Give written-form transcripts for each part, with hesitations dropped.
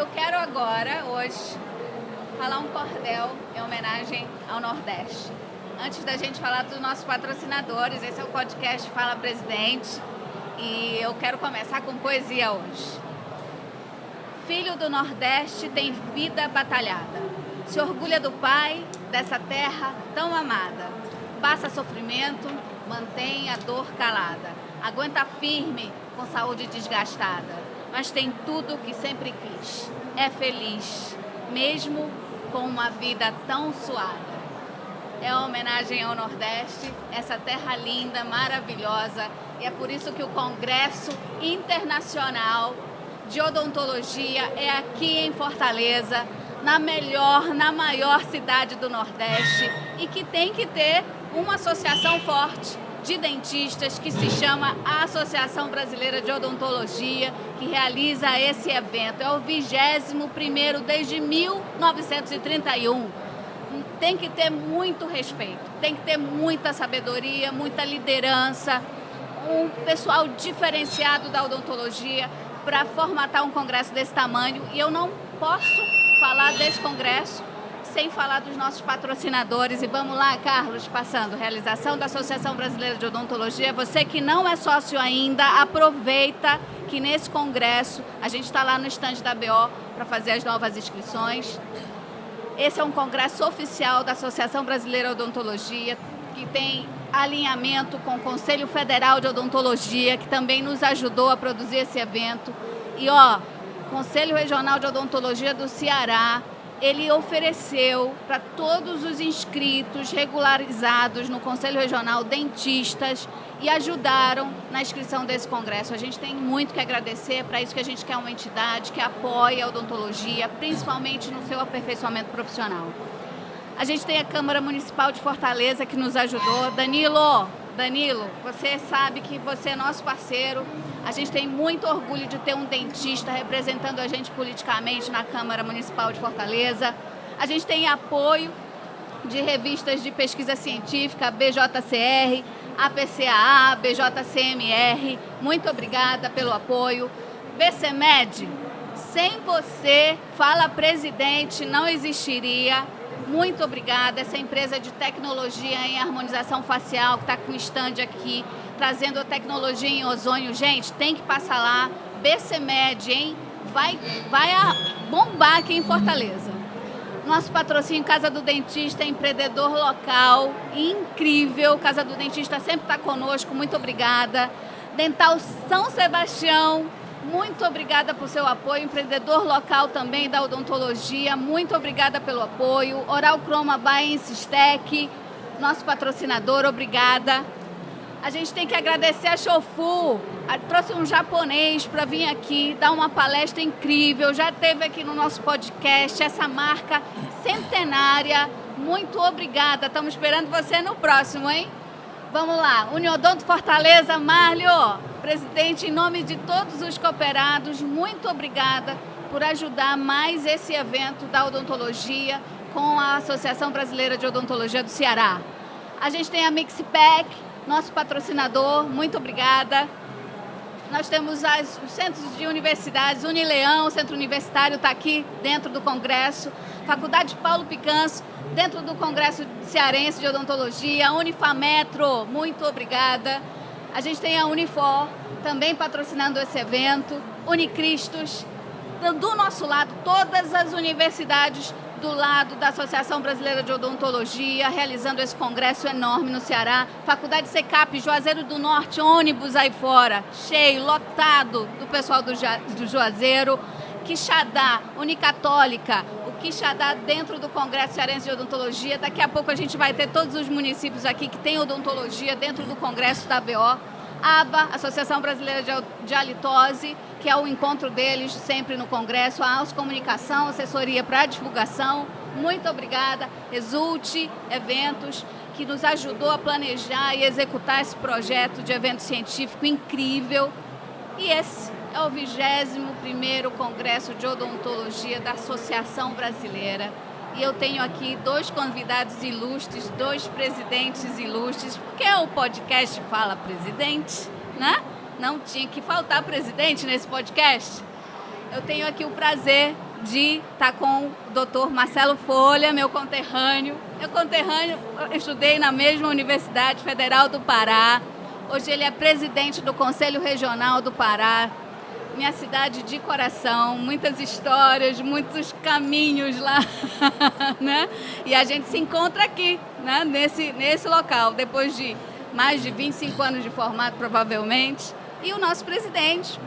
Eu quero agora, hoje, falar um cordel em homenagem ao Nordeste. Antes da gente falar dos nossos patrocinadores, esse é o podcast Fala Presidente e eu quero começar com poesia hoje. Filho do Nordeste tem vida batalhada, se orgulha do pai dessa terra tão amada. Passa sofrimento, mantém a dor calada, aguenta firme com saúde desgastada, mas tem tudo o que sempre quis, é feliz, mesmo com uma vida tão suada. É uma homenagem ao Nordeste, essa terra linda, maravilhosa, e é por isso que o Congresso Internacional de Odontologia é aqui em Fortaleza, na maior cidade do Nordeste, e que tem que ter uma associação forte de dentistas que se chama a Associação Brasileira de Odontologia, que realiza esse evento. É o 21º desde 1931. Tem que ter muito respeito, tem que ter muita sabedoria, muita liderança, um pessoal diferenciado da odontologia para formatar um congresso desse tamanho. E eu não posso falar desse congresso sem falar dos nossos patrocinadores. E vamos lá, Carlos, passando. Realização da Associação Brasileira de Odontologia. Você que não é sócio ainda, aproveita que nesse congresso a gente está lá no estande da BO para fazer as novas inscrições. Esse é um congresso oficial da Associação Brasileira de Odontologia, que tem alinhamento com o Conselho Federal de Odontologia, que também nos ajudou a produzir esse evento. E Conselho Regional de Odontologia do Ceará, ele ofereceu para todos os inscritos regularizados no Conselho Regional dentistas e ajudaram na inscrição desse congresso. A gente tem muito que agradecer, para isso que a gente quer uma entidade que apoie a odontologia, principalmente no seu aperfeiçoamento profissional. A gente tem a Câmara Municipal de Fortaleza que nos ajudou. Danilo, você sabe que você é nosso parceiro. A gente tem muito orgulho de ter um dentista representando a gente politicamente na Câmara Municipal de Fortaleza. A gente tem apoio de revistas de pesquisa científica, BJCR, APCAA, BJCMR. Muito obrigada pelo apoio. BCMed, sem você, Fala Presidente, não existiria. Muito obrigada, essa empresa de tecnologia em harmonização facial que está com o stand aqui, trazendo a tecnologia em ozônio. Gente, tem que passar lá, BCMed, hein? Vai bombar aqui em Fortaleza. Nosso patrocínio Casa do Dentista, empreendedor local, incrível. Casa do Dentista sempre está conosco, muito obrigada. Dental São Sebastião, muito obrigada por seu apoio. Empreendedor local também da odontologia, muito obrigada pelo apoio. Oral Croma by Insistec, nosso patrocinador, obrigada. A gente tem que agradecer a Shofu, trouxe um japonês para vir aqui dar uma palestra incrível, já esteve aqui no nosso podcast, essa marca centenária. Muito obrigada, estamos esperando você no próximo, hein? Vamos lá, Uniodonto Fortaleza, Márlio, presidente, em nome de todos os cooperados, muito obrigada por ajudar mais esse evento da odontologia com a Associação Brasileira de Odontologia do Ceará. A gente tem a Mixpack, nosso patrocinador, muito obrigada. Nós temos os centros de universidades, Unileão, o Centro Universitário está aqui dentro do Congresso, Faculdade Paulo Picanso, dentro do Congresso Cearense de Odontologia, Unifametro, muito obrigada. A gente tem a Unifor, também patrocinando esse evento, Unicristos, do nosso lado, todas as universidades do lado da Associação Brasileira de Odontologia, realizando esse congresso enorme no Ceará. Faculdade Secap, Juazeiro do Norte, ônibus aí fora, cheio, lotado do pessoal do Juazeiro. Quixadá, Unicatólica, o Quixadá dentro do Congresso Cearense de Odontologia. Daqui a pouco a gente vai ter todos os municípios aqui que têm odontologia dentro do Congresso da BO. ABA, Associação Brasileira de Halitose, que é o encontro deles sempre no Congresso, a AUS Comunicação, assessoria para divulgação. Muito obrigada. Resulte Eventos, que nos ajudou a planejar e executar esse projeto de evento científico incrível. E esse é o 21º Congresso de Odontologia da Associação Brasileira. E eu tenho aqui dois convidados ilustres, dois presidentes ilustres, porque o podcast Fala Presidente, né? Não tinha que faltar presidente nesse podcast. Eu tenho aqui o prazer de estar com o doutor Marcelo Folha, meu conterrâneo. Eu estudei na mesma Universidade Federal do Pará. Hoje ele é presidente do Conselho Regional do Pará. Minha cidade de coração, muitas histórias, muitos caminhos lá, né? E a gente se encontra aqui, né? Nesse local, depois de mais de 25 anos de formato, provavelmente. E o nosso presidente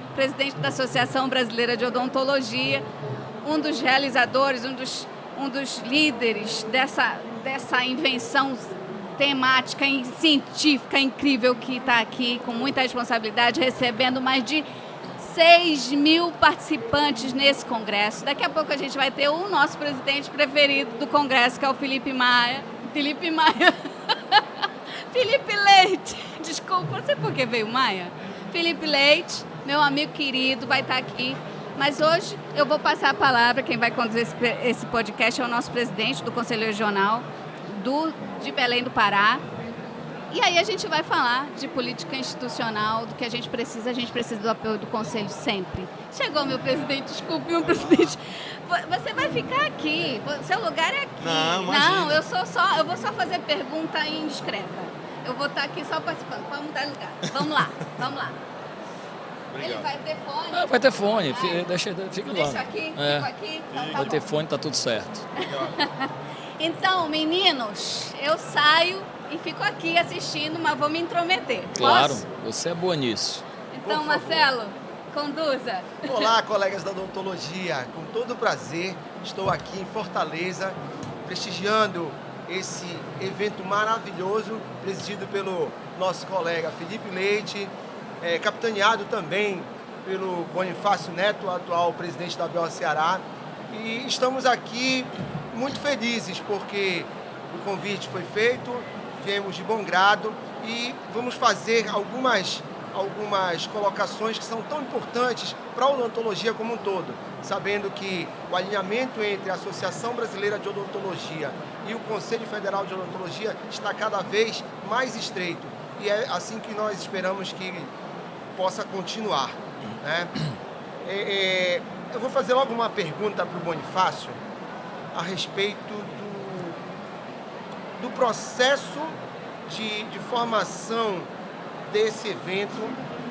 da Associação Brasileira de Odontologia, um dos realizadores, um dos líderes dessa invenção temática e científica incrível que está aqui, com muita responsabilidade, recebendo mais de 6.000 participantes nesse congresso. Daqui a pouco a gente vai ter o nosso presidente preferido do congresso, que é o Felipe Maia. Felipe Leite. Desculpa, não sei por que veio Maia. Felipe Leite, meu amigo querido, vai estar aqui. Mas hoje eu vou passar a palavra, quem vai conduzir esse podcast é o nosso presidente do Conselho Regional de Belém do Pará. E aí a gente vai falar de política institucional, do que a gente precisa do apoio do Conselho sempre. Chegou meu presidente, desculpe, meu presidente. Você vai ficar aqui, seu lugar é aqui. Não, eu vou só fazer pergunta indiscreta. Eu vou estar aqui só participando, pode mudar de lugar. Vamos lá. Obrigado. Ele vai ter fone? Vai ter fone, fica lá. Deixa aqui, fico aqui. Então, vai ter fone, tá tudo certo. Então, meninos, eu saio e fico aqui assistindo, mas vou me intrometer. Claro, Posso? você é boa nisso. Então, Marcelo, conduza. Olá, colegas da odontologia. Com todo prazer, estou aqui em Fortaleza, prestigiando esse evento maravilhoso, presidido pelo nosso colega Felipe Leite, capitaneado também pelo Bonifácio Neto, atual presidente da ABO Ceará. E estamos aqui muito felizes porque o convite foi feito, viemos de bom grado e vamos fazer algumas colocações que são tão importantes para a odontologia como um todo, sabendo que o alinhamento entre a Associação Brasileira de Odontologia e o Conselho Federal de Odontologia está cada vez mais estreito e é assim que nós esperamos que possa continuar, né? Eu vou fazer logo uma pergunta para o Bonifácio a respeito do processo de formação desse evento,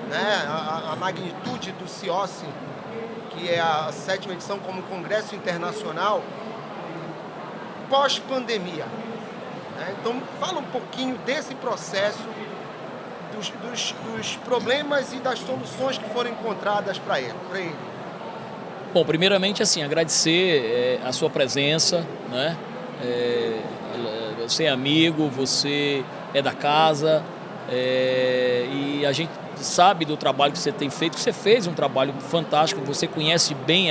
né? A magnitude do CIOSSE, que é a 7ª edição como Congresso Internacional, pós-pandemia, né? Então, fala um pouquinho desse processo, dos problemas e das soluções que foram encontradas para ele. Bom, primeiramente, assim, agradecer a sua presença, né? Você é amigo, você é da casa, e a gente sabe do trabalho que você tem feito, que você fez um trabalho fantástico, você conhece bem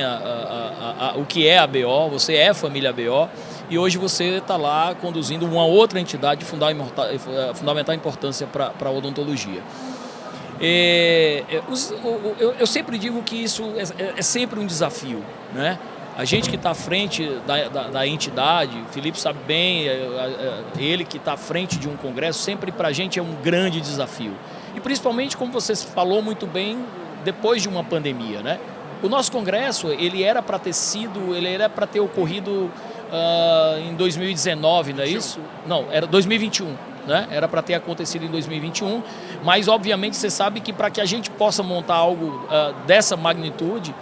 o que é a ABO, você é a família ABO, e hoje você está lá conduzindo uma outra entidade de fundamental importância para a odontologia. Eu sempre digo que isso é sempre um desafio, né? A gente que está à frente da entidade, o Felipe sabe bem, ele que está à frente de um congresso, sempre para a gente é um grande desafio. E principalmente, como você falou muito bem, depois de uma pandemia, né? O nosso congresso, ele era para ter ocorrido em 2019, não é isso? Não, era 2021. Né? Era para ter acontecido em 2021, mas obviamente você sabe que para que a gente possa montar algo dessa magnitude,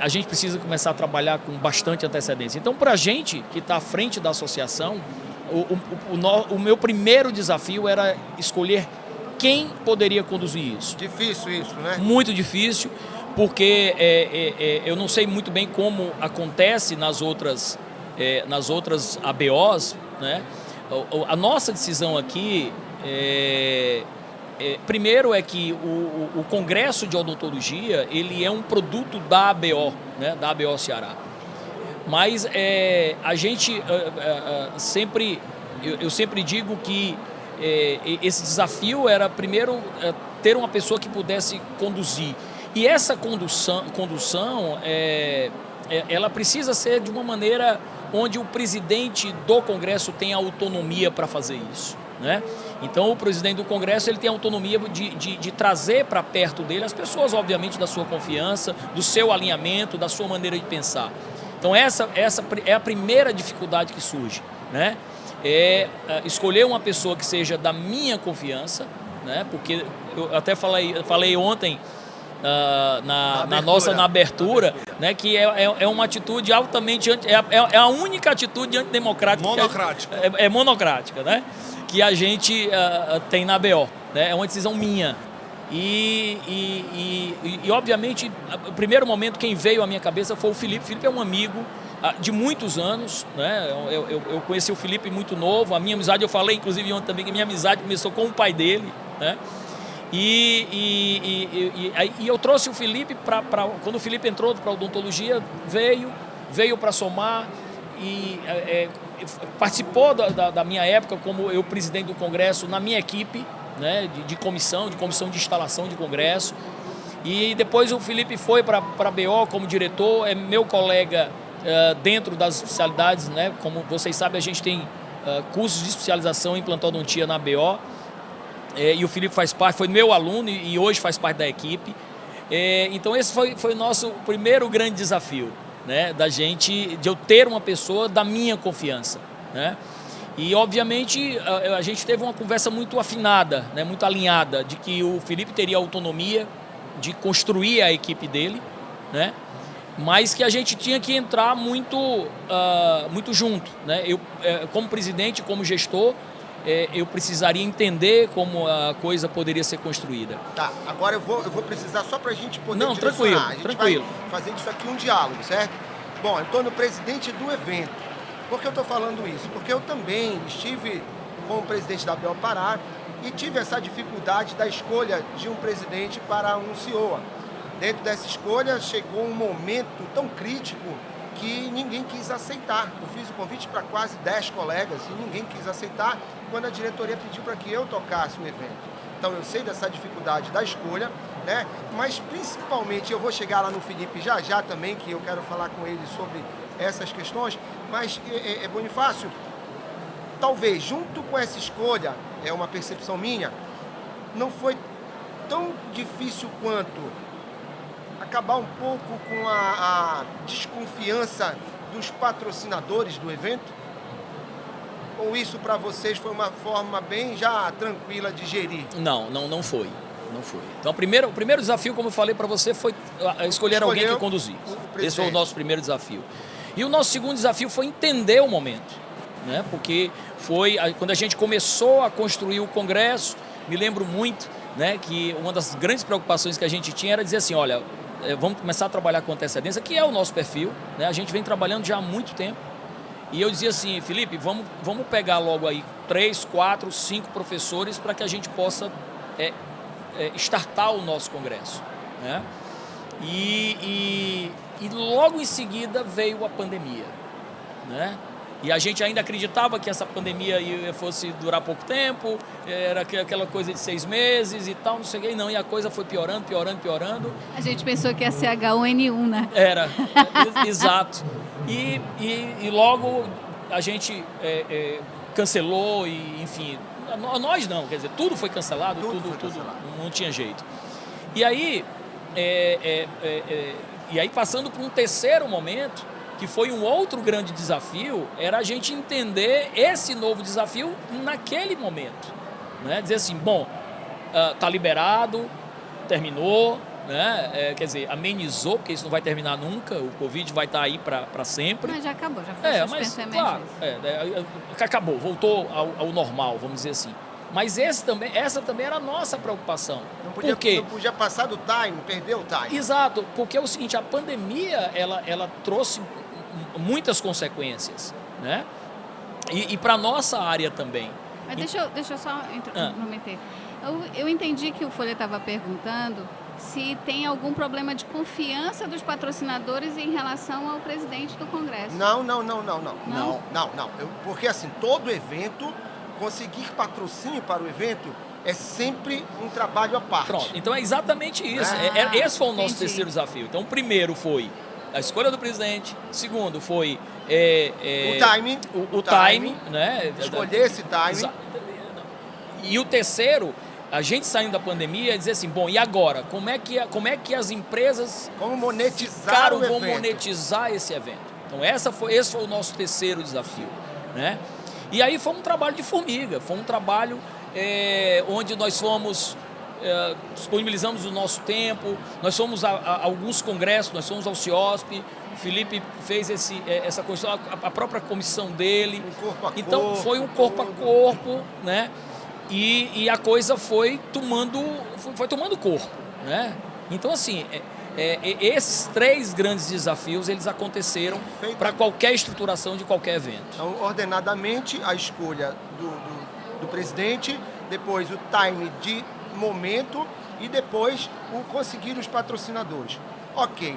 a gente precisa começar a trabalhar com bastante antecedência. Então, para a gente que está à frente da associação, o meu primeiro desafio era escolher quem poderia conduzir isso. Difícil isso, né? Muito difícil, porque eu não sei muito bem como acontece nas outras ABOs, né? A nossa decisão aqui, primeiro é que o Congresso de Odontologia, ele é um produto da ABO, né, da ABO Ceará. Mas a gente eu sempre digo que esse desafio era primeiro ter uma pessoa que pudesse conduzir. E essa condução ela precisa ser de uma maneira onde o presidente do Congresso tem autonomia para fazer isso, né? Então, o presidente do Congresso ele tem a autonomia de trazer para perto dele as pessoas, obviamente, da sua confiança, do seu alinhamento, da sua maneira de pensar. Então, essa é a primeira dificuldade que surge, né? Escolher uma pessoa que seja da minha confiança, né? Porque eu até falei ontem na abertura, né? Que é uma atitude altamente é a única atitude antidemocrática, monocrática, né? Que a gente tem na ABO, né? É uma decisão minha. E obviamente, no primeiro momento, quem veio à minha cabeça foi o Felipe. Felipe é um amigo de muitos anos, né? Eu conheci o Felipe muito novo. A minha amizade, eu falei inclusive ontem também, que a minha amizade começou com o pai dele, né? E eu trouxe o Felipe quando o Felipe entrou para a odontologia, veio para somar e participou da minha época como eu presidente do Congresso na minha equipe, né, de comissão de instalação de Congresso. E depois o Felipe foi para a BO como diretor, é meu colega dentro das especialidades, né? Como vocês sabem, a gente tem cursos de especialização em implantodontia na BO. E o Felipe foi meu aluno e hoje faz parte da equipe. Então esse foi o nosso primeiro grande desafio, né, de eu ter uma pessoa da minha confiança, né? E obviamente a gente teve uma conversa muito afinada, né, muito alinhada, de que o Felipe teria autonomia de construir a equipe dele, né? Mas que a gente tinha que entrar muito junto, né? Eu, como presidente, como gestor, eu precisaria entender como a coisa poderia ser construída. Tá, agora eu vou precisar só para a gente poder tranquilo. A gente vai fazer disso aqui um diálogo, certo? Bom, eu estou no presidente do evento. Por que eu estou falando isso? Porque eu também estive como presidente da ABO Pará e tive essa dificuldade da escolha de um presidente para um CIOA. Dentro dessa escolha chegou um momento tão crítico que ninguém quis aceitar. Eu fiz o convite para quase 10 colegas e ninguém quis aceitar quando a diretoria pediu para que eu tocasse o evento. Então eu sei dessa dificuldade da escolha, né? Mas principalmente, eu vou chegar lá no Felipe já também, que eu quero falar com ele sobre essas questões, mas Bonifácio, talvez junto com essa escolha, é uma percepção minha, não foi tão difícil quanto acabar um pouco com a desconfiança dos patrocinadores do evento? Ou isso para vocês foi uma forma bem já tranquila de gerir? Não foi. Então, o primeiro desafio, como eu falei para você, foi escolher alguém que conduzisse. Esse foi o nosso primeiro desafio. E o nosso segundo desafio foi entender o momento, né? Porque foi quando a gente começou a construir o Congresso, me lembro muito, né, que uma das grandes preocupações que a gente tinha era dizer assim, olha, vamos começar a trabalhar com antecedência, que é o nosso perfil, né? A gente vem trabalhando já há muito tempo. E eu dizia assim, Felipe, vamos pegar logo aí 3, 4, 5 professores para que a gente possa startar o nosso congresso, né? E logo em seguida veio a pandemia, né? E a gente ainda acreditava que essa pandemia fosse durar pouco tempo, era aquela coisa de 6 meses e tal, não sei o que, não. E a coisa foi piorando. A gente pensou que ia ser H1N1, né? Era, exato. E logo a gente cancelou e, enfim, nós não, quer dizer, tudo foi cancelado, tudo não tinha jeito. E aí, passando por um terceiro momento, que foi um outro grande desafio, era a gente entender esse novo desafio naquele momento, né? Dizer assim, bom, tá liberado, terminou, né? Quer dizer, amenizou, porque isso não vai terminar nunca, o Covid vai estar aí para sempre. Mas já acabou, já foi suspenso claro, acabou, voltou ao normal, vamos dizer assim. Mas essa também era a nossa preocupação. Não podia passar do time, perder o time. Exato, porque é o seguinte, a pandemia, ela trouxe muitas consequências, né? E para a nossa área também. Mas deixa eu só intrometer. Eu entendi que o Folha estava perguntando se tem algum problema de confiança dos patrocinadores em relação ao presidente do Congresso. Não. Porque assim, todo evento, conseguir patrocínio para o evento é sempre um trabalho à parte. Pronto, então é exatamente isso. Esse foi o nosso terceiro desafio. Então, o primeiro foi a escolha do presidente. Segundo foi o timing, né? Escolher esse timing. E o terceiro, a gente saindo da pandemia, é dizer assim, bom, e agora? Como é que as empresas Como monetizar o vão evento? monetizar esse evento? Então esse foi o nosso terceiro desafio, né? E aí foi um trabalho de formiga, foi um trabalho onde nós fomos, disponibilizamos o nosso tempo, nós fomos a alguns congressos, nós fomos ao CIOSP, o Felipe fez essa questão, a própria comissão dele. Um corpo a Então corpo, foi um corpo a corpo, né? E a coisa foi tomando corpo, né? Então, assim, esses 3 grandes desafios, eles aconteceram para qualquer estruturação de qualquer evento. Então, ordenadamente, a escolha do presidente, depois o time de momento e depois o conseguir os patrocinadores. Ok.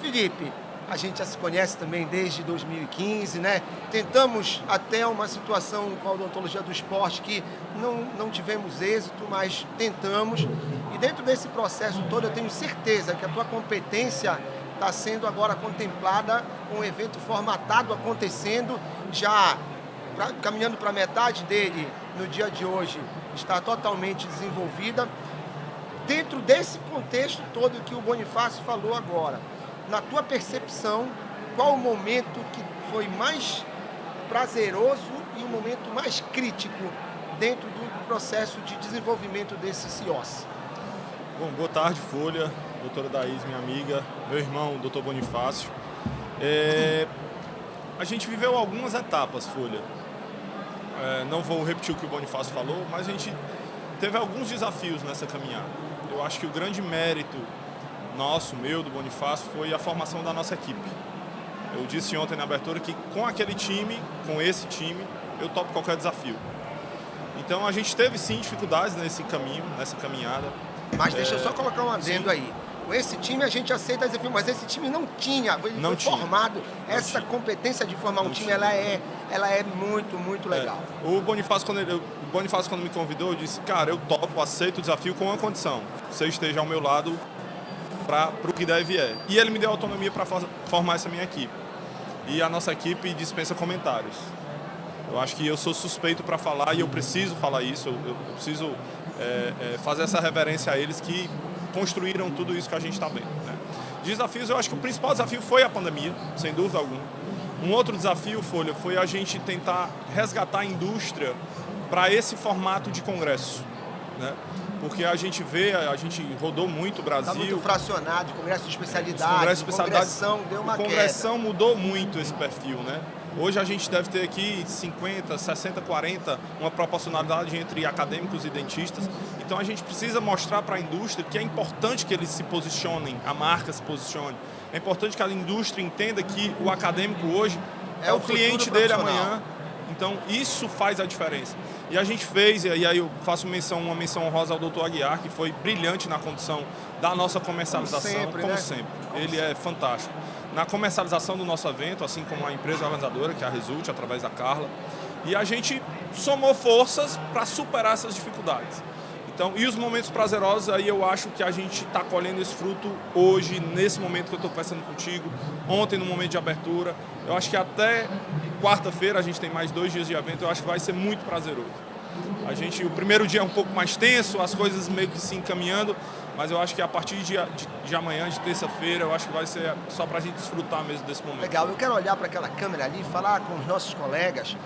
Felipe, a gente já se conhece também desde 2015, né? Tentamos até uma situação com a odontologia do esporte que não tivemos êxito, mas tentamos. E dentro desse processo todo, eu tenho certeza que a tua competência está sendo agora contemplada com o evento formatado acontecendo, já caminhando para a metade dele no dia de hoje, está totalmente desenvolvida. Dentro desse contexto todo que o Bonifácio falou agora, na tua percepção, qual o momento que foi mais prazeroso e o momento mais crítico dentro do processo de desenvolvimento desse CIOS? Bom, boa tarde, Folha, doutora Daís, minha amiga, meu irmão, doutor Bonifácio. A gente viveu algumas etapas, Folha. Não vou repetir o que o Bonifácio falou, mas a gente teve alguns desafios nessa caminhada. Eu acho que o grande mérito nosso, meu, do Bonifácio, foi a formação da nossa equipe. Eu disse ontem na abertura que com aquele time, com esse time, eu topo qualquer desafio. Então a gente teve sim dificuldades nesse caminho, nessa caminhada. Mas deixa eu só colocar um adendo aí. Com esse time a gente aceita desafio, mas esse time não tinha, ele não foi tinha. formado. Essa competência de formar um time, ela é muito, muito legal. O Bonifácio, quando me convidou, eu disse, cara, eu topo, aceito o desafio com uma condição. Você esteja ao meu lado para o que der e vier. E ele me deu autonomia para formar essa minha equipe. E a nossa equipe dispensa comentários. Eu acho que eu sou suspeito para falar e eu preciso falar isso, eu preciso fazer essa reverência a eles que construíram tudo isso que a gente está vendo, né? Desafios, eu acho que o principal desafio foi a pandemia, sem dúvida alguma. Um outro desafio, Folha, foi a gente tentar resgatar a indústria para esse formato de congresso, né? Porque a gente rodou muito o Brasil. Está muito fracionado, congresso de especialidade, congressão deu uma queda. Congressão mudou muito esse perfil, né? Hoje a gente deve ter aqui 50, 60, 40, uma proporcionalidade entre acadêmicos e dentistas. Então a gente precisa mostrar para a indústria que é importante que eles se posicionem, a marca se posicione. É importante que a indústria entenda que o acadêmico hoje é o cliente dele amanhã. Então isso faz a diferença. E a gente fez, e aí eu faço uma menção honrosa ao doutor Aguiar, que foi brilhante na condução da nossa comercialização, como sempre. Ele é fantástico. Na comercialização do nosso evento, assim como a empresa organizadora, que é a Result, através da Carla. E a gente somou forças para superar essas dificuldades. Então, e os momentos prazerosos, aí eu acho que a gente está colhendo esse fruto hoje, nesse momento que eu estou conversando contigo, ontem no momento de abertura. Eu acho que até quarta-feira, a gente tem mais 2 dias de evento, eu acho que vai ser muito prazeroso. O primeiro dia é um pouco mais tenso, as coisas meio que se encaminhando, mas eu acho que a partir de amanhã, de terça-feira, eu acho que vai ser só para a gente desfrutar mesmo desse momento. Legal, eu quero olhar para aquela câmera ali e falar com os nossos colegas,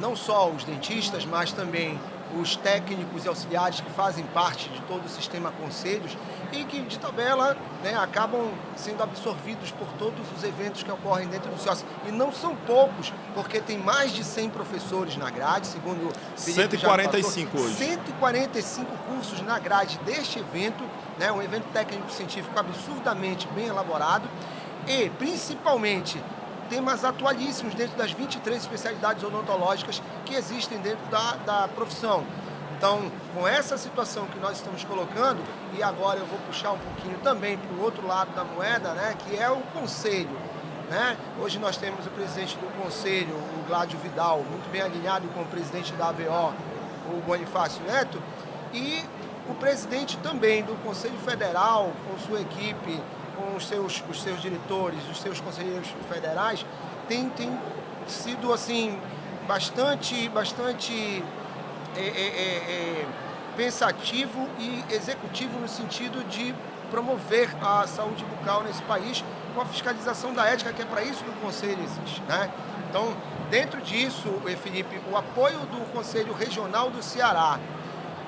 não só os dentistas, mas também os técnicos e auxiliares que fazem parte de todo o sistema conselhos e que, de tabela, né, acabam sendo absorvidos por todos os eventos que ocorrem dentro do CIOS. E não são poucos, porque tem mais de 100 professores na grade, segundo o Felipe 145 hoje. 145 cursos na grade deste evento, né, um evento técnico-científico absurdamente bem elaborado e, principalmente, temas atualíssimos dentro das 23 especialidades odontológicas que existem dentro da profissão. Então, com essa situação que nós estamos colocando, e agora eu vou puxar um pouquinho também para o outro lado da moeda, né, que é o conselho, né? Hoje nós temos o presidente do conselho, o Gládio Vidal, muito bem alinhado com o presidente da ABO, o Bonifácio Neto, e o presidente também do Conselho Federal, com sua equipe, com os seus diretores, os seus conselheiros federais, tem sido assim bastante pensativo e executivo no sentido de promover a saúde bucal nesse país com a fiscalização da ética, que é para isso que o Conselho existe, né? Então, dentro disso, Felipe, o apoio do Conselho Regional do Ceará,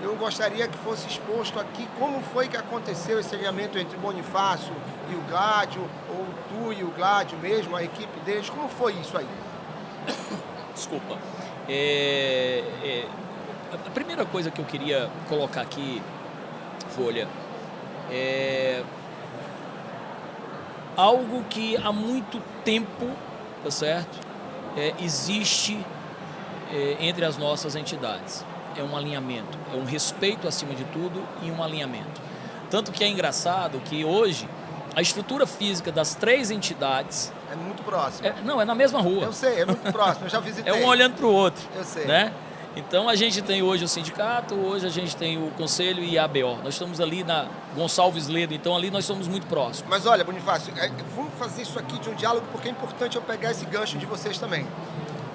eu gostaria que fosse exposto aqui como foi que aconteceu esse alinhamento entre o Bonifácio e o Gládio, ou tu e o Gládio mesmo, a equipe deles, como foi isso aí? Desculpa. A primeira coisa que eu queria colocar aqui, Folha, é algo que há muito tempo, tá certo? Existe entre as nossas entidades. É um alinhamento, é um respeito acima de tudo e um alinhamento. Tanto que é engraçado que hoje a estrutura física das 3 entidades... É muito próximo. Não, é na mesma rua. Eu sei, é muito próximo, eu já visitei. É um olhando para o outro. Eu sei. Né? Então a gente tem hoje o sindicato, hoje a gente tem o Conselho e a ABO. Nós estamos ali na Gonçalves Ledo, então ali nós somos muito próximos. Mas olha, Bonifácio, vamos fazer isso aqui de um diálogo, porque é importante eu pegar esse gancho de vocês também.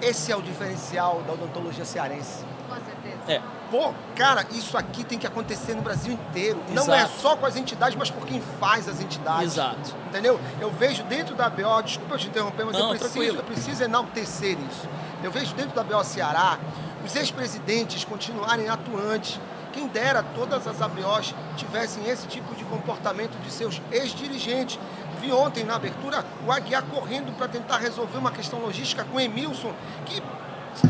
Esse é o diferencial da odontologia cearense. Com certeza. Pô, cara, isso aqui tem que acontecer no Brasil inteiro. Exato. Não é só com as entidades, mas por quem faz as entidades. Exato. Entendeu? Eu vejo dentro da ABO, desculpa eu te interromper, mas Não, eu preciso enaltecer isso. Eu vejo dentro da ABO Ceará os ex-presidentes continuarem atuantes. Quem dera todas as ABOs tivessem esse tipo de comportamento de seus ex-dirigentes. Vi ontem na abertura o Aguiar correndo para tentar resolver uma questão logística com o Emilson, que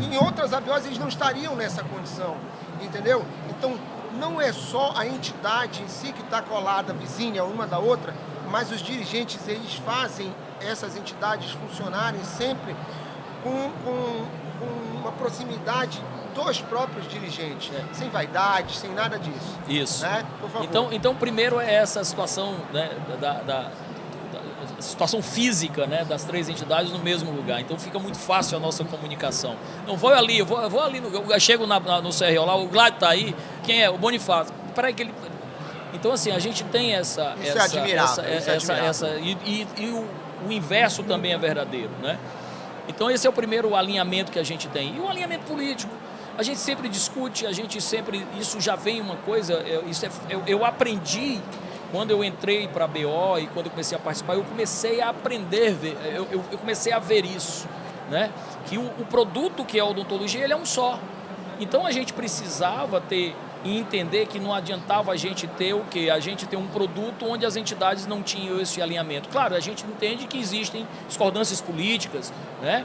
em outras ABOs eles não estariam nessa condição, entendeu? Então, não é só a entidade em si que está colada, vizinha uma da outra, mas os dirigentes, eles fazem essas entidades funcionarem sempre com uma proximidade dos próprios dirigentes, sem vaidade, sem nada disso. Isso. Né? Por favor. Então, primeiro é essa situação, né, da situação física, né, das 3 entidades no mesmo lugar. Então fica muito fácil a nossa comunicação. Não vou ali, eu vou ali, eu chego no CRO lá, o Gládio está aí, quem é? O Bonifácio. Peraí que ele... Então assim, a gente tem essa... Isso é admirável. E o inverso também é verdadeiro, né? Então esse é o primeiro alinhamento que a gente tem. E o alinhamento político. A gente sempre discute, isso já vem uma coisa, eu aprendi quando eu entrei para a BO e quando eu comecei a participar, eu comecei a aprender, eu comecei a ver isso, né? Que o produto que é a odontologia, ele é um só. Então a gente precisava ter e entender que não adiantava a gente ter o quê? A gente ter um produto onde as entidades não tinham esse alinhamento. Claro, a gente entende que existem discordâncias políticas, né?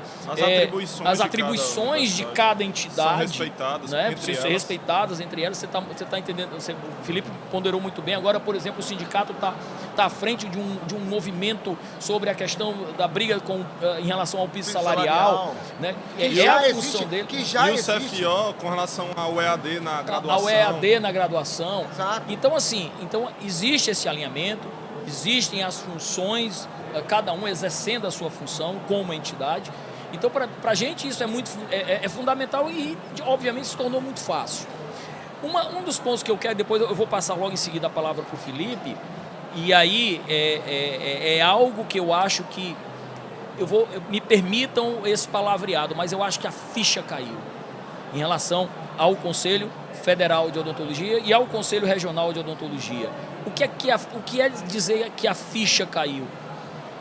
As atribuições de cada entidade são respeitadas, né? Precisam ser respeitadas entre elas. Você tá entendendo? O Felipe ponderou muito bem. Agora, por exemplo, o sindicato tá à frente de um movimento sobre a questão da briga em relação ao piso salarial, né? É a função dele. E o CFO com relação ao EAD na graduação. Ao EAD na graduação. Exato. Então, assim, existe esse alinhamento, existem as funções, cada um exercendo a sua função como entidade. Então, para a gente isso é fundamental e, obviamente, se tornou muito fácil. Um dos pontos que eu quero, depois eu vou passar logo em seguida a palavra para o Felipe, e aí é algo que eu acho que, me permitam esse palavreado, mas eu acho que a ficha caiu em relação ao Conselho Federal de Odontologia e ao Conselho Regional de Odontologia. O que é dizer que a ficha caiu?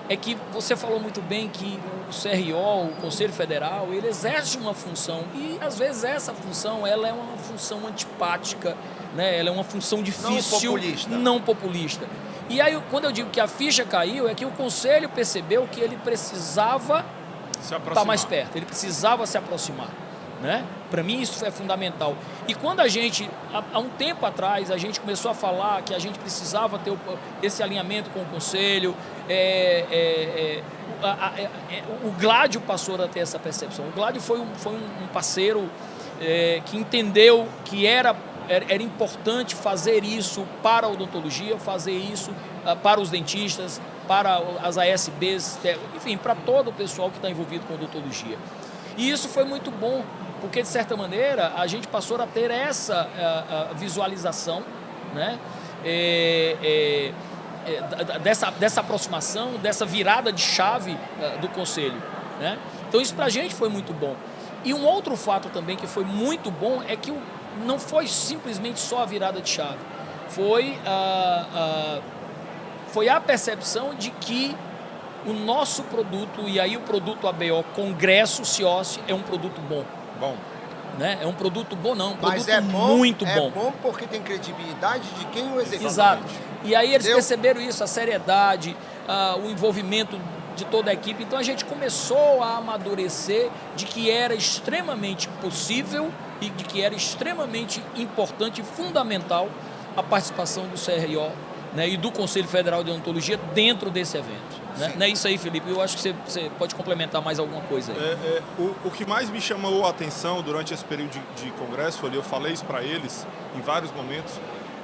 É que você falou muito bem que o CRO, o Conselho Federal, ele exerce uma função e, às vezes, essa função ela é uma função antipática, né? Ela é uma função difícil, não populista. E aí, quando eu digo que a ficha caiu, é que o Conselho percebeu que ele precisava estar mais perto, ele precisava se aproximar. Né? Para mim isso é fundamental. E quando a gente, há um tempo atrás, a gente começou a falar que a gente precisava ter esse alinhamento com o Conselho, o Gládio passou a ter essa percepção. O Gládio foi um parceiro que entendeu que era importante fazer isso para a odontologia, fazer isso para os dentistas, para as ASBs, enfim, para todo o pessoal que está envolvido com odontologia. E isso foi muito bom, porque, de certa maneira, a gente passou a ter essa visualização, né? Dessa aproximação, dessa virada de chave do Conselho, né? Então, isso para a gente foi muito bom. E um outro fato também que foi muito bom é que não foi simplesmente só a virada de chave. Foi a percepção de que o nosso produto, e aí o produto ABO Congresso CIOSP, é um produto bom. Né? É um produto bom, não. Um produto muito bom. É bom porque tem credibilidade de quem o executa. Exato. E aí eles perceberam isso, a seriedade, o envolvimento de toda a equipe. Então a gente começou a amadurecer de que era extremamente possível e de que era extremamente importante e fundamental a participação do CRO, né, e do Conselho Federal de Odontologia dentro desse evento. Né? Não é isso aí, Felipe? Eu acho que você pode complementar mais alguma coisa aí. O que mais me chamou a atenção durante esse período de congresso, eu falei isso para eles em vários momentos,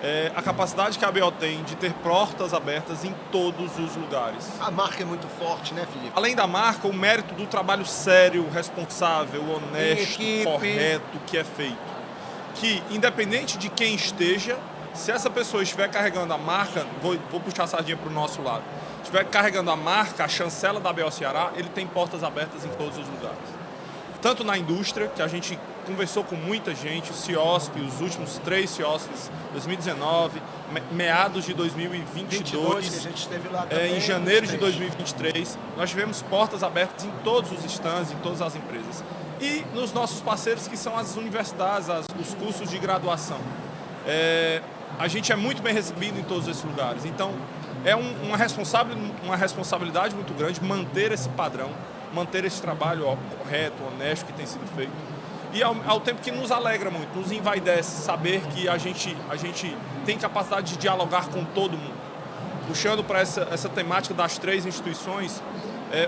é a capacidade que a ABO tem de ter portas abertas em todos os lugares. A marca é muito forte, né, Felipe? Além da marca, o mérito do trabalho sério, responsável, honesto, correto que é feito. Que, independente de quem esteja, se essa pessoa estiver carregando a marca, vou puxar a sardinha para o nosso lado, estiver carregando a marca, a chancela da ABO Ceará, ele tem portas abertas em todos os lugares. Tanto na indústria, que a gente conversou com muita gente, o CIOSP, os últimos 3 CIOSPs, 2019, meados de 2022, que a gente esteve lá também, em janeiro de 2023, nós tivemos portas abertas em todos os stands, em todas as empresas. E nos nossos parceiros, que são as universidades, os cursos de graduação. A gente é muito bem recebido em todos esses lugares. Então, é uma responsabilidade muito grande manter esse padrão, manter esse trabalho correto, honesto que tem sido feito. E ao tempo que nos alegra muito, nos envaidece saber que a gente tem capacidade de dialogar com todo mundo. Puxando para essa temática das 3 instituições,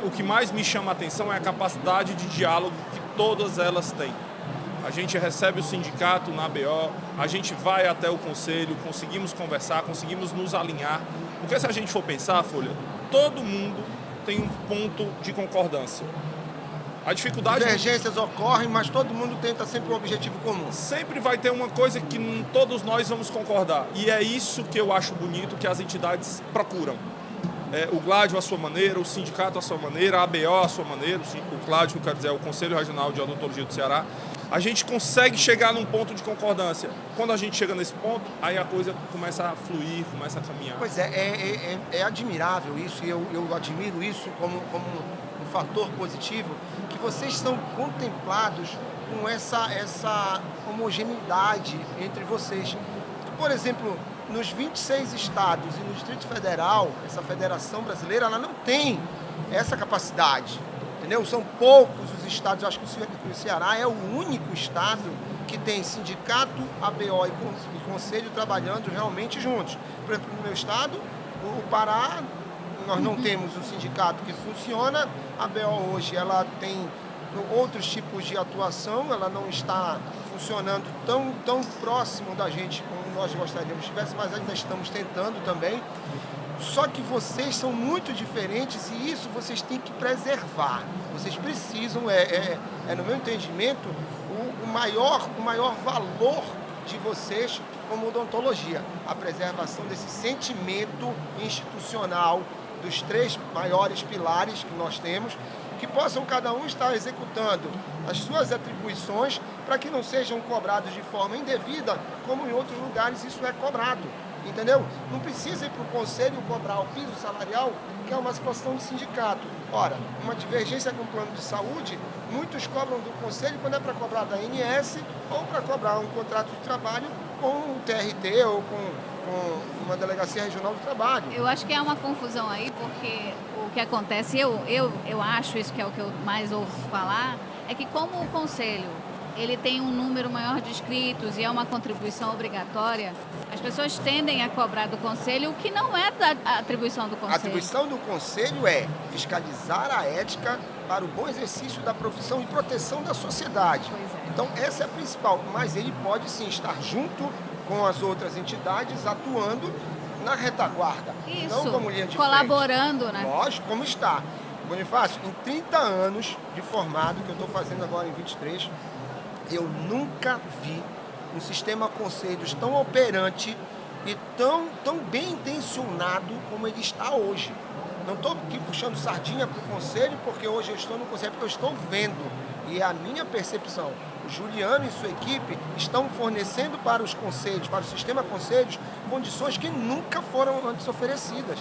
o que mais me chama a atenção é a capacidade de diálogo que todas elas têm. A gente recebe o sindicato na ABO, a gente vai até o conselho, conseguimos conversar, conseguimos nos alinhar. Porque se a gente for pensar, Folha, todo mundo tem um ponto de concordância. A dificuldade... Divergências ocorrem, mas todo mundo tenta sempre um objetivo comum. Sempre vai ter uma coisa que todos nós vamos concordar. E é isso que eu acho bonito que as entidades procuram. O Gládio à sua maneira, o sindicato à sua maneira, a ABO à sua maneira, o Gládio, quer dizer, o Conselho Regional de Odontologia do Ceará. A gente consegue chegar num ponto de concordância. Quando a gente chega nesse ponto, aí a coisa começa a fluir, começa a caminhar. Pois é admirável isso, e eu admiro isso como um fator positivo, que vocês são contemplados com essa homogeneidade entre vocês. Por exemplo, nos 26 estados e no Distrito Federal, essa federação brasileira, ela não tem essa capacidade. Entendeu? São poucos os estados, eu acho que o Ceará é o único estado que tem sindicato, ABO e conselho trabalhando realmente juntos. Por exemplo, no meu estado, o Pará, nós não temos um sindicato que funciona, a ABO hoje ela tem outros tipos de atuação, ela não está funcionando tão próximo da gente como nós gostaríamos que estivesse, mas ainda estamos tentando também. Só que vocês são muito diferentes e isso vocês têm que preservar. Vocês precisam, no meu entendimento, o maior valor de vocês como odontologia. A preservação desse sentimento institucional dos 3 maiores pilares que nós temos, que possam cada um estar executando as suas atribuições para que não sejam cobrados de forma indevida, como em outros lugares isso é cobrado. Entendeu? Não precisa ir para o conselho cobrar o piso salarial, que é uma situação de sindicato. Ora, uma divergência com o plano de saúde, muitos cobram do conselho quando é para cobrar da ANS ou para cobrar um contrato de trabalho com o TRT ou com uma delegacia regional do trabalho. Eu acho que há uma confusão aí, porque o que acontece, eu acho, isso que é o que eu mais ouço falar, é que como o conselho ele tem um número maior de inscritos e é uma contribuição obrigatória, as pessoas tendem a cobrar do conselho o que não é da atribuição do conselho. A atribuição do conselho é fiscalizar a ética para o bom exercício da profissão e proteção da sociedade. Pois é. Então, essa é a principal, mas ele pode sim estar junto com as outras entidades atuando na retaguarda, isso, não como linha de colaborando, frente. né? Lógico, como está. Bonifácio, em 30 anos de formado, que eu estou fazendo agora em 23, eu nunca vi um sistema conselhos tão operante e tão bem intencionado como ele está hoje. Não estou aqui puxando sardinha para o conselho, porque hoje eu estou no conselho, porque eu estou vendo, e é a minha percepção. O Juliano e sua equipe estão fornecendo para os conselhos, para o sistema conselhos, condições que nunca foram antes oferecidas.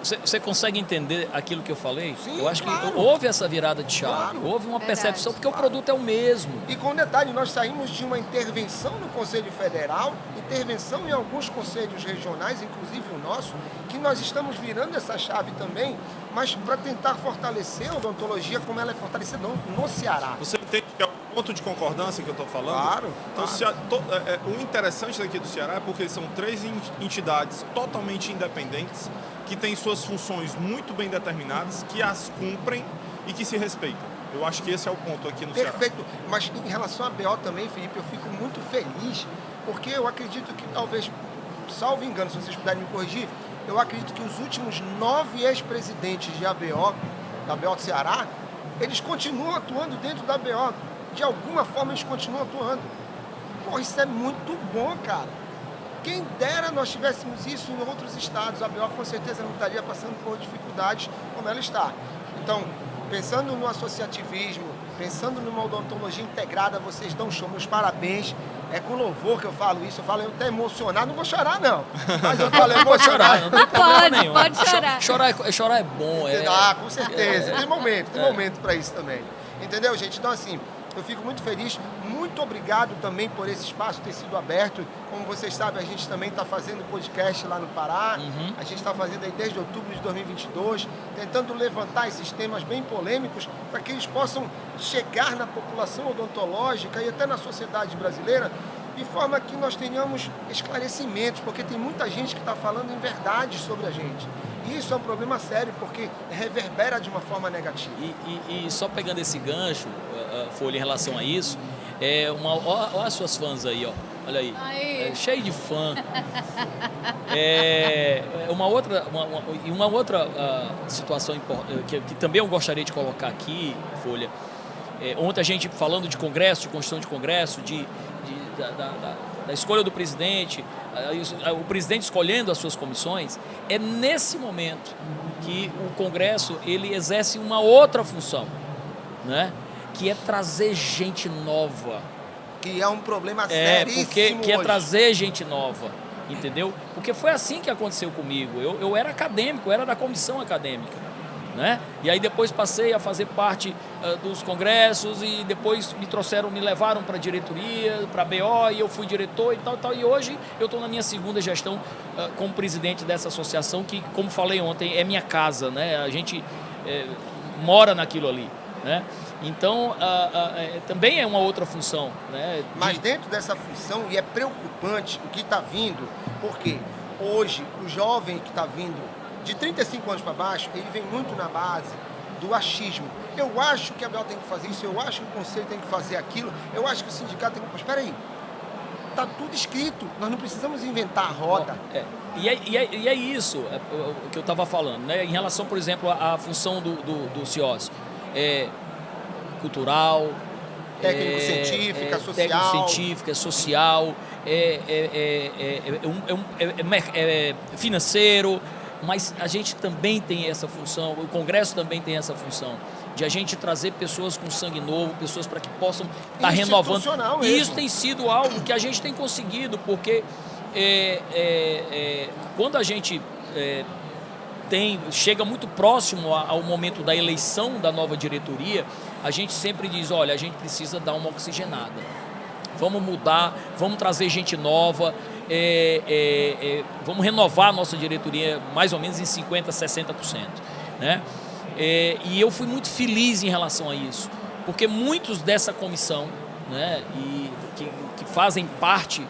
Você consegue entender aquilo que eu falei? Sim, eu acho claro. que houve essa virada de chave, Claro. houve uma Verdade. percepção, porque o produto é o mesmo. E com detalhe, nós saímos de uma intervenção no Conselho Federal, intervenção em alguns conselhos regionais, inclusive o nosso, que nós estamos virando essa chave também, mas para tentar fortalecer a odontologia como ela é fortalecida no Ceará. Você entende que é o ponto de concordância que eu estou falando? Claro, Então, o interessante daqui do Ceará é porque são 3 entidades totalmente independentes, que têm suas funções muito bem determinadas, que as cumprem e que se respeitam. Eu acho que esse é o ponto aqui no Ceará. Perfeito. Mas em relação à BO também, Felipe, eu fico muito feliz, porque eu acredito que talvez, salvo engano, se vocês puderem me corrigir, eu acredito que os últimos 9 ex-presidentes de ABO, da BO do Ceará, eles continuam atuando dentro da BO. De alguma forma eles continuam atuando. Pô, isso é muito bom, cara. Quem dera nós tivéssemos isso em outros estados. A BO com certeza não estaria passando por dificuldades como ela está. Então, pensando no associativismo, pensando numa odontologia integrada, vocês dão show. Meus parabéns. É com louvor que eu falo isso. Eu falo eu até emocionado. Não vou chorar, não. Mas eu falo emocionado. Não tem problema Pode, nenhum. pode chorar. Chorar é bom. Ah, com certeza. Tem momento para isso também. Entendeu, gente? Então, assim, eu fico muito feliz. Muito obrigado também por esse espaço ter sido aberto. Como vocês sabem, a gente também está fazendo podcast lá no Pará. A gente está fazendo aí desde outubro de 2022, tentando levantar esses temas bem polêmicos para que eles possam chegar na população odontológica e até na sociedade brasileira, de forma que nós tenhamos esclarecimentos, porque tem muita gente que está falando em verdade sobre a gente. E isso é um problema sério, porque reverbera de uma forma negativa. E só pegando esse gancho, Folha, em relação a isso, olha as suas fãs aí, ó. Olha aí. Cheio de fã. Uma outra situação que também eu gostaria de colocar aqui, Folha. Ontem a gente falando de congresso, de construção de congresso, da escolha do presidente, o presidente escolhendo as suas comissões, é nesse momento que o Congresso ele exerce uma outra função, né? Que é trazer gente nova. Que é um problema seríssimo Que é hoje. trazer gente nova, entendeu? Porque foi assim que aconteceu comigo. Eu era acadêmico, eu era da comissão acadêmica, né? E aí depois passei a fazer parte dos congressos e depois me levaram para a diretoria, para a BO, e eu fui diretor e tal. E hoje eu estou na minha segunda gestão como presidente dessa associação que, como falei ontem, é minha casa, né? A gente mora naquilo ali, né? Então, também é uma outra função, né? Mas dentro dessa função, e é preocupante o que está vindo, porque hoje o jovem que está vindo de 35 anos para baixo, ele vem muito na base do achismo. Eu acho que a BO tem que fazer isso, eu acho que o conselho tem que fazer aquilo, eu acho que o sindicato tem que... Mas espera aí, está tudo escrito, nós não precisamos inventar a roda. E é isso o que eu estava falando, né? Em relação, por exemplo, à função do CIOS. Cultural, Técnico-científica, social. Técnico-científica, social, financeiro, mas a gente também tem essa função, o Congresso também tem essa função, de a gente trazer pessoas com sangue novo, pessoas para que possam estar renovando. E isso tem sido algo que a gente tem conseguido, porque quando a gente chega muito próximo ao momento da eleição da nova diretoria, a gente sempre diz, olha, a gente precisa dar uma oxigenada. Vamos mudar, vamos trazer gente nova, vamos renovar a nossa diretoria mais ou menos em 50%, 60%. Né? E eu fui muito feliz em relação a isso, porque muitos dessa comissão, né, que fazem parte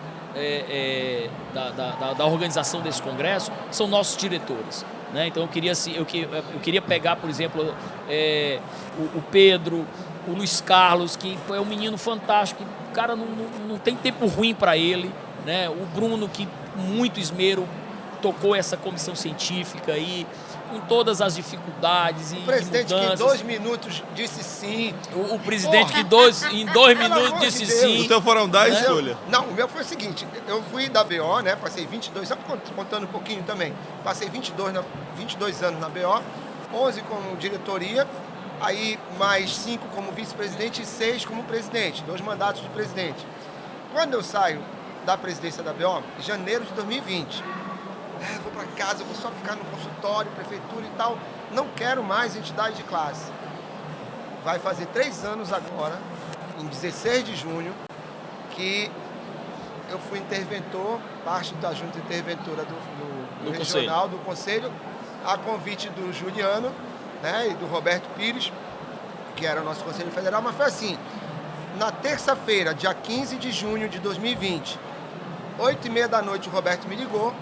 da organização desse congresso são nossos diretores. Né? Então eu queria pegar, por exemplo, o Pedro, o Luiz Carlos, que é um menino fantástico, que o cara não tem tempo ruim para ele, né? O Bruno, que muito esmero tocou essa comissão científica aí, com todas as dificuldades e mudanças. O presidente que em 2 minutos disse sim. O presidente que em 2 minutos disse sim. O teu foram 10, Folha? Não, o meu foi o seguinte, eu fui da BO, né, passei 22, só contando um pouquinho também, passei 22 anos na BO, 11 como diretoria aí mais 5 como vice-presidente e 6 como presidente, 2 mandatos de presidente. Quando eu saio da presidência da BO, em janeiro de 2020, vou para casa, vou só ficar no consultório, prefeitura e tal, não quero mais entidade de classe. Vai fazer 3 anos agora, em 16 de junho, que eu fui interventor, parte da junta interventora do regional, do conselho, a convite do Juliano, né, e do Roberto Pires, que era o nosso conselho federal, mas foi assim, na terça-feira, dia 15 de junho de 2020, 8h30 da noite, o Roberto me ligou,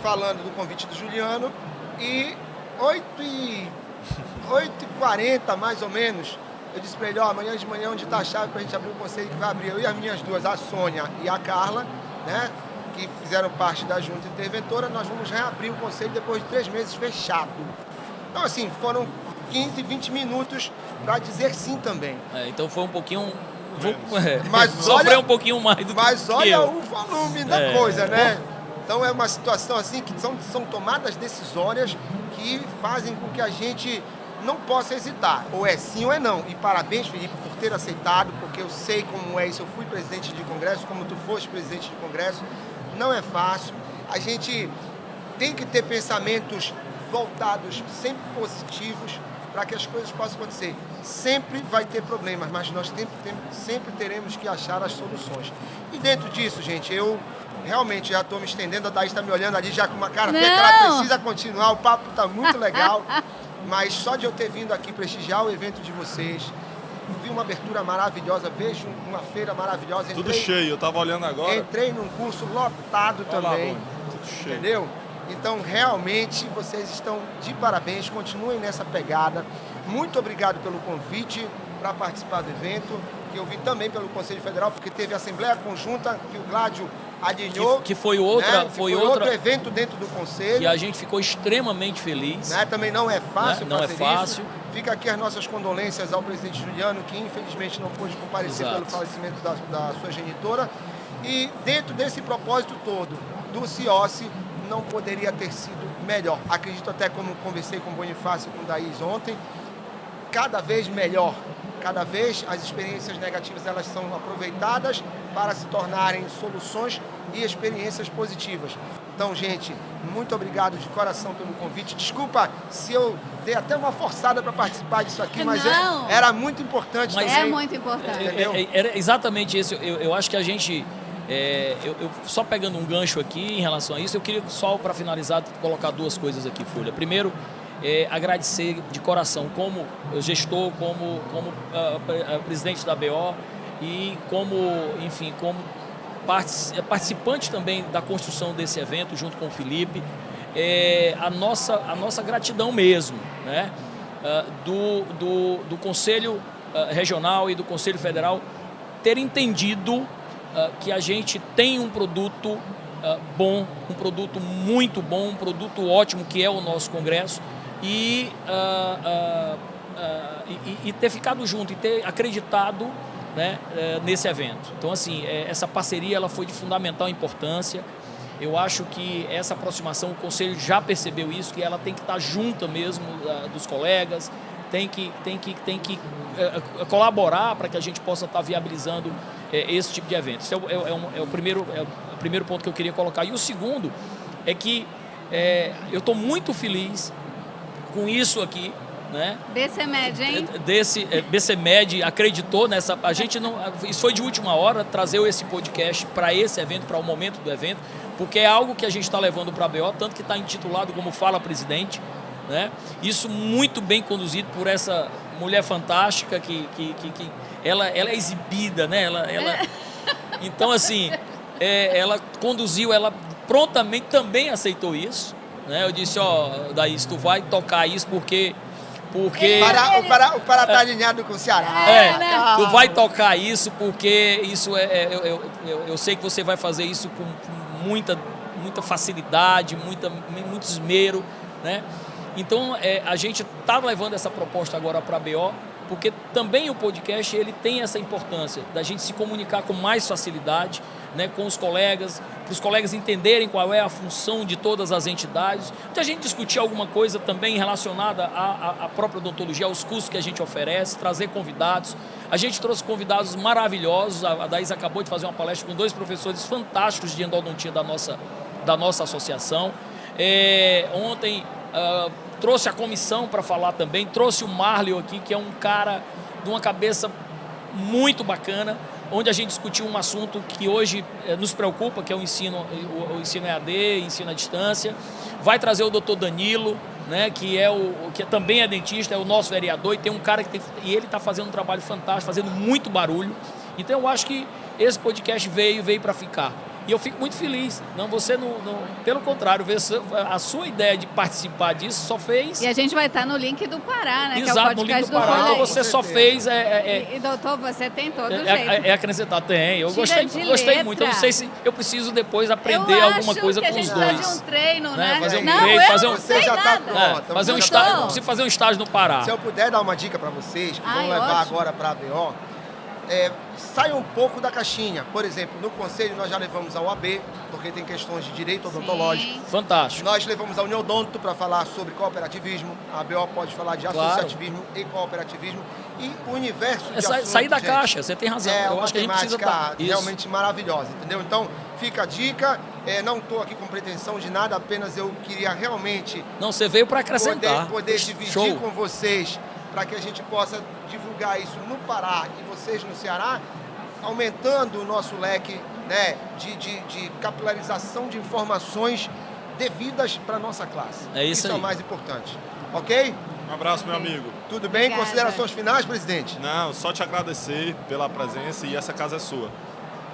falando do convite do Juliano, e 8h40, mais ou menos, eu disse para ele, amanhã de manhã onde está a chave para a gente abrir o conselho, que vai abrir eu e as minhas duas, a Sônia e a Carla, né, que fizeram parte da junta interventora, nós vamos reabrir o conselho depois de 3 meses fechado. Então, assim, foram 15, 20 minutos para dizer sim também. Então foi um pouquinho... Mas sofreu um pouquinho mais do que Mas olha eu. o volume da coisa, né? Então é uma situação assim que são tomadas decisórias que fazem com que a gente não possa hesitar. Ou é sim ou é não. E parabéns, Felipe, por ter aceitado, porque eu sei como é isso. Eu fui presidente de congresso, como tu foste presidente de congresso. Não é fácil. A gente tem que ter pensamentos voltados, sempre positivos, para que as coisas possam acontecer. Sempre vai ter problemas, mas nós sempre teremos que achar as soluções. E dentro disso, gente, eu realmente já estou me estendendo, a Daís está me olhando ali já com uma cara feia, que ela precisa continuar, o papo está muito legal, mas só de eu ter vindo aqui prestigiar o evento de vocês, vi uma abertura maravilhosa, vejo uma feira maravilhosa. Tudo cheio, eu estava olhando agora. Entrei num curso lotado também, tudo cheio. Entendeu? Então, realmente, vocês estão de parabéns, continuem nessa pegada. Muito obrigado pelo convite para participar do evento, que eu vim também pelo Conselho Federal, porque teve a Assembleia Conjunta, que o Gládio alinhou. Que foi outra, né? foi outro evento dentro do Conselho. E a gente ficou extremamente feliz. Né? Também não é fácil não fazer é fácil. isso. Fica aqui as nossas condolências ao presidente Juliano, que infelizmente não pôde comparecer Exato. pelo falecimento da sua genitora. E dentro desse propósito todo do CIOSSE, não poderia ter sido melhor. Acredito até, como conversei com o Bonifácio e com o Daís ontem, cada vez melhor. Cada vez as experiências negativas elas são aproveitadas para se tornarem soluções e experiências positivas. Então, gente, muito obrigado de coração pelo convite. Desculpa se eu dei até uma forçada para participar disso aqui, mas era muito importante também. É muito importante. Era exatamente isso. Eu acho que a gente... só pegando um gancho aqui em relação a isso, eu queria só, para finalizar, colocar 2 coisas aqui, Folha. Primeiro, agradecer de coração como gestor, como presidente da BO e como participante também da construção desse evento, junto com o Felipe, a nossa gratidão mesmo, né? do Conselho Regional e do Conselho Federal ter entendido que a gente tem um produto bom, um produto muito bom, um produto ótimo, que é o nosso Congresso, e ter ficado junto e ter acreditado, né, nesse evento. Então, assim, essa parceria ela foi de fundamental importância. Eu acho que essa aproximação, o Conselho já percebeu isso, que ela tem que estar junta mesmo dos colegas, tem que colaborar para que a gente possa estar viabilizando esse tipo de evento. Esse é o primeiro ponto que eu queria colocar. E o segundo é que eu estou muito feliz com isso aqui, né? BCMED, hein? BCMED acreditou nessa... A gente não... Isso foi de última hora, trazer esse podcast para esse evento, para o momento do evento, porque é algo que a gente está levando para a BO, tanto que está intitulado como Fala Presidente, né? Isso muito bem conduzido por essa mulher fantástica que ela é exibida, né? Então, assim, ela conduziu, ela prontamente também aceitou isso, né? Eu disse, Daís, tu vai tocar isso porque o Pará está alinhado com o Ceará. Tu vai tocar isso porque isso eu sei que você vai fazer isso com muita facilidade, muito esmero, né? Então, a gente está levando essa proposta agora para a BO porque também o podcast ele tem essa importância da gente se comunicar com mais facilidade, né, com os colegas, para os colegas entenderem qual é a função de todas as entidades, de a gente discutir alguma coisa também relacionada à própria odontologia, aos cursos que a gente oferece, trazer convidados. A gente trouxe convidados maravilhosos, a Daís acabou de fazer uma palestra com 2 professores fantásticos de endodontia da nossa associação. Ontem trouxe a comissão para falar também, trouxe o Marlio aqui, que é um cara de uma cabeça muito bacana, onde a gente discutiu um assunto que hoje nos preocupa, que é o ensino EAD, ensino à distância. Vai trazer o doutor Danilo, né, que também é dentista, é o nosso vereador, e tem um cara e ele está fazendo um trabalho fantástico, fazendo muito barulho. Então eu acho que esse podcast veio para ficar. E eu fico muito feliz. Pelo contrário, a sua ideia de participar disso só fez... E a gente vai estar no link do Pará, né? Exato, que é o podcast no link do Pará. Folha. Você só fez... E doutor, você tem todo jeito. Acrescentar, tem. Eu Gostei muito. Eu não sei se eu preciso depois aprender alguma coisa com os dois. Eu acho que a gente fazer um treino, né? Fazer um não, treino, eu fazer não sei já nada. Tá pronto. Fazer um estágio no Pará. Se eu puder dar uma dica para vocês, que vão levar agora para a ABO, saia um pouco da caixinha. Por exemplo, no conselho nós já levamos a OAB, porque tem questões de direito odontológico. Sim. Fantástico. Nós levamos a Uniodonto para falar sobre cooperativismo. A ABO pode falar de associativismo e cooperativismo. E o universo de assuntos, sair da gente, caixa, você tem razão. Eu acho que a gente precisa realmente maravilhosa, entendeu? Então, fica a dica. Não estou aqui com pretensão de nada, apenas eu queria realmente... Não, você veio para acrescentar. Poder dividir com vocês, para que a gente possa divulgar isso no Pará e vocês no Ceará, aumentando o nosso leque, né, de capilarização de informações devidas para a nossa classe. É isso aí. É o mais importante. Ok? Um abraço, meu amigo. Tudo bem? Obrigada. Considerações finais, presidente? Não, só te agradecer pela presença e essa casa é sua.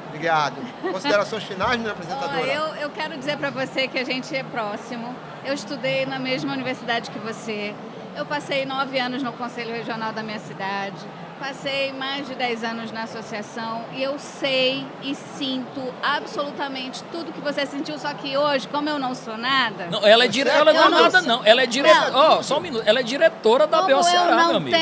Obrigado. Considerações finais, minha apresentadora? Eu quero dizer para você que a gente é próximo. Eu estudei na mesma universidade que você. Eu passei 9 anos no Conselho Regional da minha cidade. Passei mais de 10 anos na associação e eu sei e sinto absolutamente tudo que você sentiu, só que hoje, como eu não sou nada... Não, ela não é nada, não. Ela é diretora... Só um minuto. Ela é diretora da ABO Ceará, meu amigo.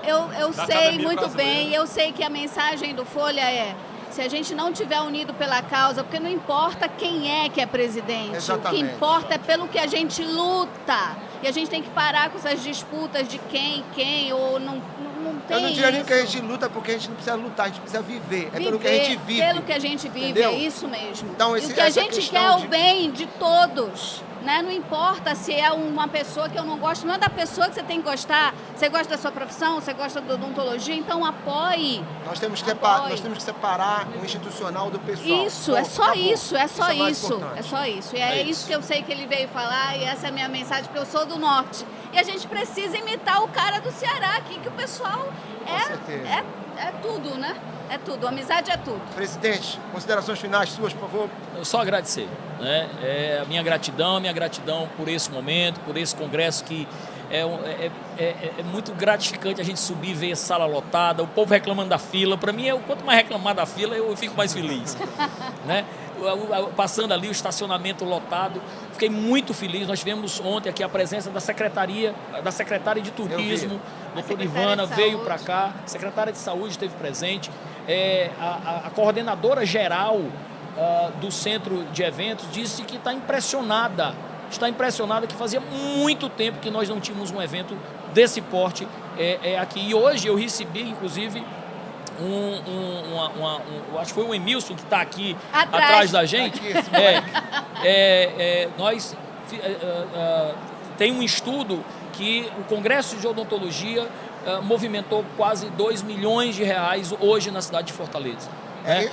Eu sei muito bem, eu sei que a mensagem do Folha é: se a gente não tiver unido pela causa, porque não importa quem é que é presidente, exatamente, o que importa é pelo que a gente luta. E a gente tem que parar com essas disputas de quem, ou não tem. Eu não diria nem isso. que a gente luta, porque a gente não precisa lutar, a gente precisa viver. É pelo que a gente vive. Pelo que a gente vive, entendeu? É isso mesmo. Então, e o que a gente quer é o bem de todos. Né? Não importa se é uma pessoa que eu não gosto, não é da pessoa que você tem que gostar. Você gosta da sua profissão, você gosta da odontologia, então apoie. Nós temos que separar o institucional do pessoal. Isso, é só isso. É só isso. E é isso que eu sei que ele veio falar, e essa é a minha mensagem, porque eu sou do norte. E a gente precisa imitar o cara do Ceará aqui, que o pessoal é tudo, né? É tudo, amizade é tudo. Presidente, considerações finais suas, por favor. Eu só agradecer, né? A minha gratidão por esse momento, por esse congresso que é muito gratificante a gente subir e ver a sala lotada, o povo reclamando da fila. Para mim, quanto mais reclamar da fila, eu fico mais feliz. Né? Passando ali o estacionamento lotado, fiquei muito feliz. Nós tivemos ontem aqui a presença da secretária de turismo, doutora Ivana veio para cá, a secretária de saúde esteve presente, a coordenadora geral do centro de eventos disse que está impressionada que fazia muito tempo que nós não tínhamos um evento desse porte aqui. E hoje eu recebi, inclusive, acho que foi o Emilson que está aqui atrás da gente. Nós tem um estudo que o Congresso de Odontologia movimentou quase R$2 milhões hoje na cidade de Fortaleza.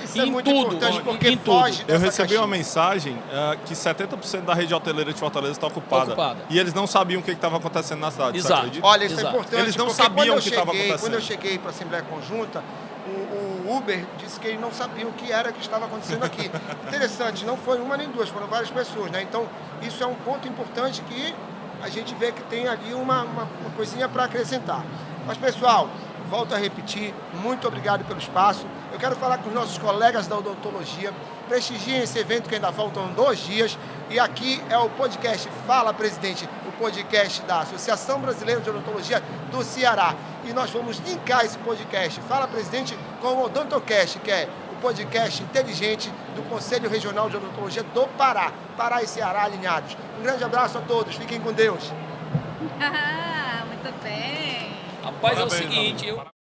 Isso é muito importante, porque foge dessa Eu recebi caixinha. uma mensagem que 70% da rede hoteleira de Fortaleza está ocupada. E eles não sabiam o que estava acontecendo na cidade. Exato. Olha, isso é importante. Eles não sabiam o que estava acontecendo. Quando eu cheguei para a Assembleia Conjunta, o Uber disse que ele não sabia o que era que estava acontecendo aqui. Interessante, não foi uma nem duas, foram várias pessoas, né? Então, isso é um ponto importante que a gente vê que tem ali uma coisinha para acrescentar. Mas, pessoal, volto a repetir, muito obrigado pelo espaço. Eu quero falar com os nossos colegas da odontologia, prestigiem esse evento que ainda faltam 2 dias. E aqui é o podcast Fala Presidente, o podcast da Associação Brasileira de Odontologia do Ceará. e nós vamos linkar esse podcast Fala Presidente com o Odontocast, que é o podcast inteligente do Conselho Regional de Odontologia do Pará. Pará e Ceará alinhados. Um grande abraço a todos, fiquem com Deus. Muito bem. Rapaz, é o Parabéns, seguinte, Ronaldo.